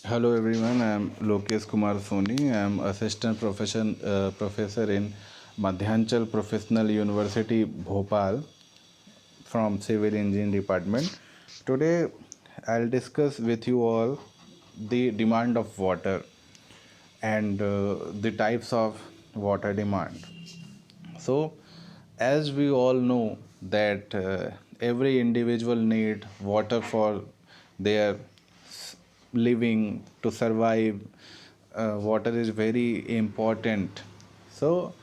Hello everyone, I am Lokesh Kumar Soni. I am assistant professor in Madhyanchal Professional University, Bhopal from Civil Engineering Department. Today I'll discuss with you all the demand of water and the types of water demand. So, as we all know that every individual need water for their living to survive. Water is very important. So,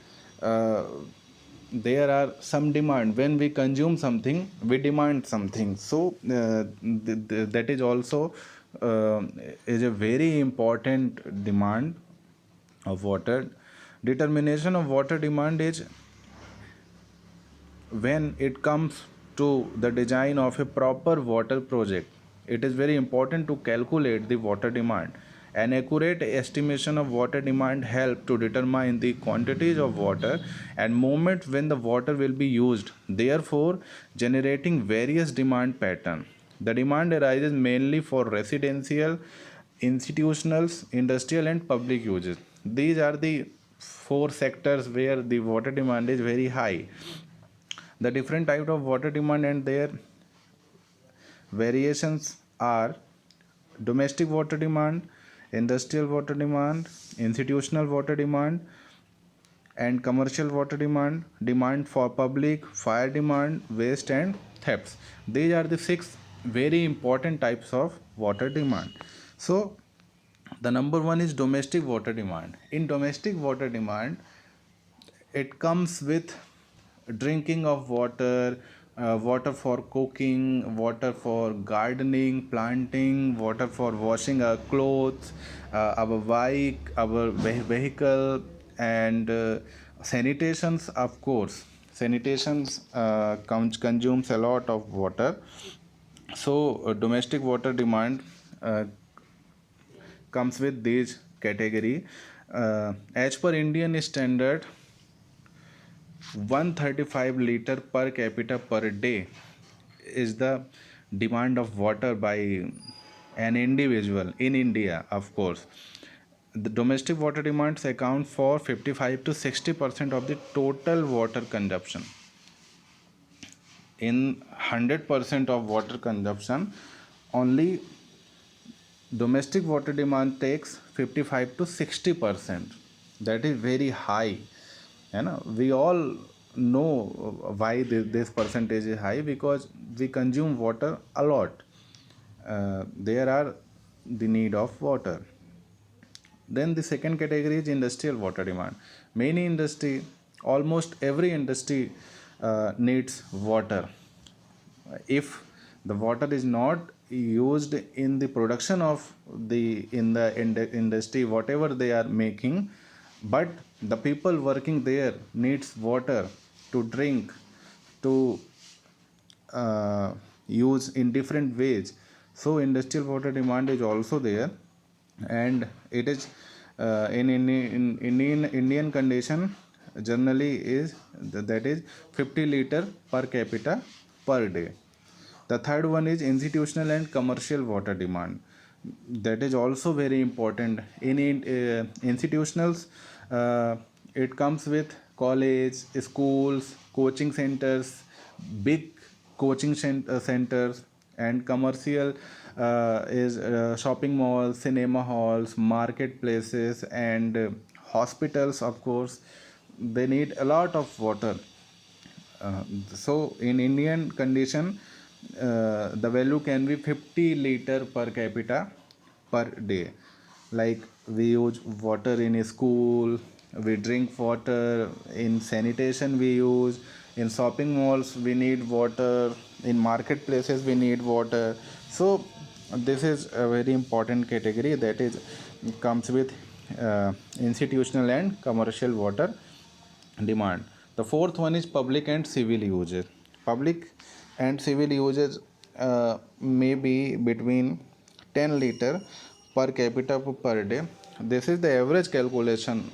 uh, there are some demand when we consume something, we demand something. So that is also uh, is a very important demand of water. Determination of water demand is when it comes to the design of a proper water project. It is very important to calculate the water demand. An accurate estimation of water demand help to determine the quantities of water and moment when the water will be used, therefore generating various demand pattern. The demand arises mainly for residential, institutional, industrial and public uses. These are the four sectors where the water demand is very high. The different type of water demand and their variations are domestic water demand, industrial water demand, institutional water demand, and commercial water demand, demand for public, fire demand, waste and thefts. These are the six very important types of water demand. So the number one is domestic water demand. In domestic water demand, it comes with drinking of water, water for cooking, water for gardening, planting, water for washing our clothes, our bike, our vehicle, and sanitations, of course. Sanitations consumes a lot of water. So domestic water demand comes with this category. As per Indian standard, 135 liter per capita per day is the demand of water by an individual in India, of course. The domestic water demands account for 55 to 60% of the total water consumption. In 100% of water consumption, only domestic water demand takes 55 to 60%. That is very high. We all know why this percentage is high, because we consume water a lot. There are the need of water. Then the second category is industrial water demand. Many industry, almost every industry needs water. If the water is not used in the production of the industry, whatever they are making, but the people working there needs water to drink, to use in different ways. So industrial water demand is also there, and it is in Indian condition generally is that is 50 liter per capita per day. The third one is institutional and commercial water demand. That is also very important. In institutionals, it comes with college, schools, coaching centers, big centers, and commercial is shopping malls, cinema halls, marketplaces, and hospitals. Of course, they need a lot of water. So in Indian condition, the value can be 50 liter per capita per day. Like we use water in a school, we drink water in sanitation, we use in shopping malls, we need water in marketplaces, we need water. So this is a very important category that is comes with institutional and commercial water demand. The fourth one is public and civil uses. Public and civil uses may be between 10 liter per capita per day. This is the average calculation,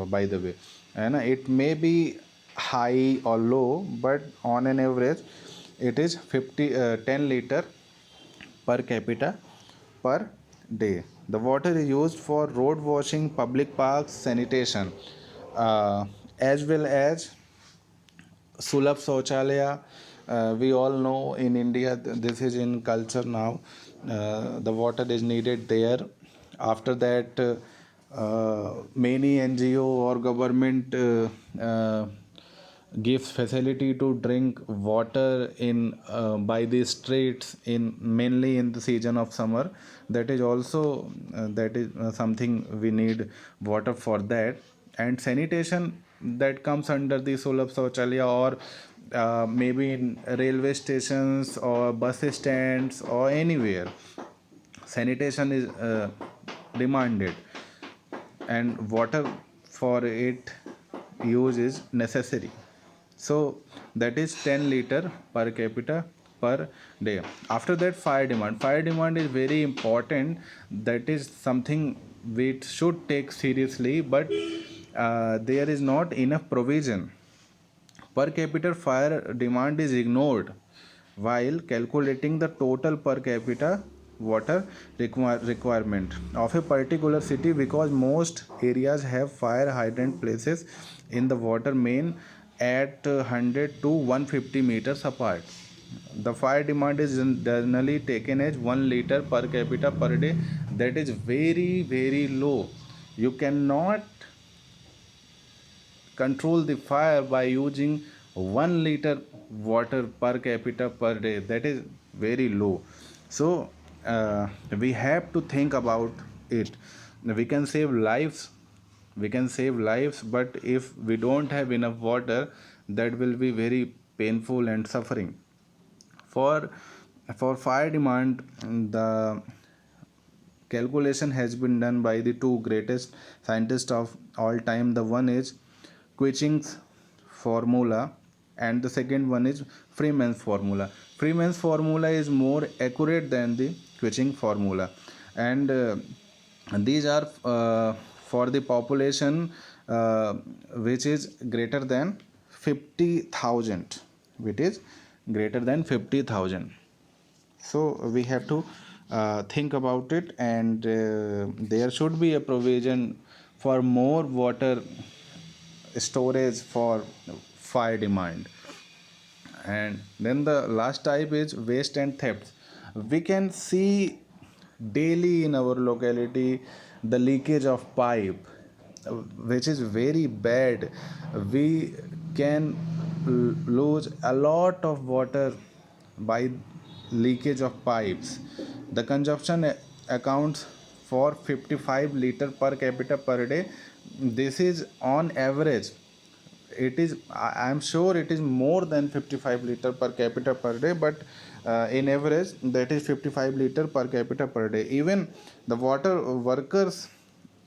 by the way, and it may be high or low, but on an average it is 10 liter per capita per day. The water is used for road washing, public parks, sanitation, uh, as well as Sulabh Shauchalaya. We all know in India, this is in culture now. The water is needed there. After that, many NGO or government gives facility to drink water in by the streets in mainly in the season of summer. That is also that is something we need water for that. And sanitation, that comes under the Sulabh Shauchalaya, or maybe in railway stations or bus stands or anywhere sanitation is demanded, and water for it use is necessary. So that is 10 liter per capita per day. After that, fire demand is very important. That is something we should take seriously, but there is not enough provision. Per capita fire demand is ignored while calculating the total per capita water requirement of a particular city, because most areas have fire hydrant places in the water main at 100 to 150 meters apart. The fire demand is generally taken as 1 liter per capita per day. That is very, very low. You cannot control the fire by using 1 liter water per capita per day. That is very low. So we have to think about it. We can save lives, but if we don't have enough water, that will be very painful and suffering. For for fire demand, the calculation has been done by the two greatest scientists of all time. The one is Quichen's formula, and the second one is Freeman's formula. Freeman's formula is more accurate than the Quichen's formula, and these are for the population which is greater than 50,000, which is greater than 50,000. So we have to think about it, and there should be a provision for more water storage for fire demand. And then the last type is waste and theft. We can see daily in our locality the leakage of pipe, which is very bad. We can lose a lot of water by leakage of pipes. The consumption accounts for 55 liter per capita per day. This is on average. It is, I am sure it is more than 55 liter per capita per day, but in average that is 55 liter per capita per day. Even the water workers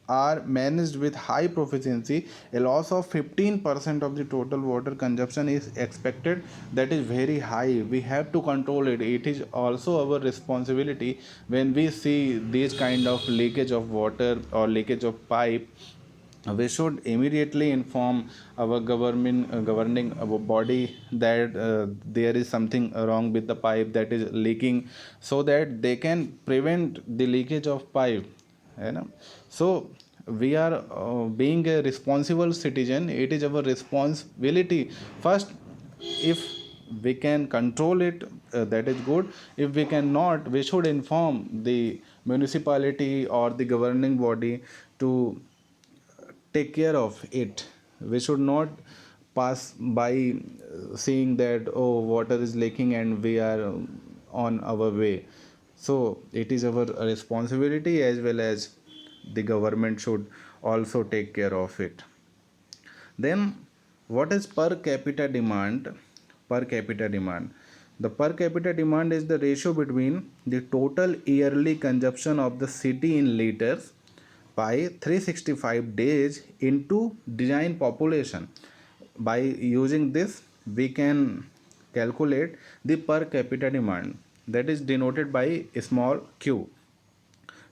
are managed with high proficiency. A loss of 15% of the total water consumption is expected. That is very high. We have to control it. It is also our responsibility. When we see these kind of leakage of water or leakage of pipe, we should immediately inform our government governing our body that there is something wrong with the pipe that is leaking, so that they can prevent the leakage of pipe, you know. So we are being a responsible citizen. It is our responsibility first. If we can control it, that is good. If we cannot, we should inform the municipality or the governing body to take care of it. We should not pass by seeing that, oh, water is leaking and we are on our way. So it is our responsibility, as well as the government should also take care of it. Then what is per capita demand? Per capita demand, the per capita demand is the ratio between the total yearly consumption of the city in liters by 365 days into design population. By using this, we can calculate the per capita demand, that is denoted by small q.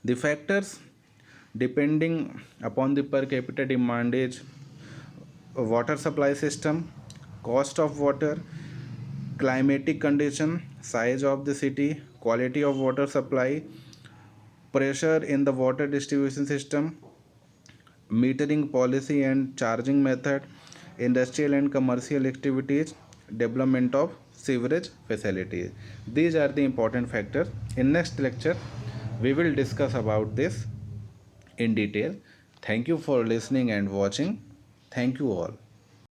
The factors depending upon the per capita demand is water supply system, cost of water, climatic condition, size of the city, quality of water supply, pressure in the water distribution system, metering policy and charging method, industrial and commercial activities, development of sewerage facilities. These are the important factors. In next lecture, we will discuss about this in detail. Thank you for listening and watching. Thank you all.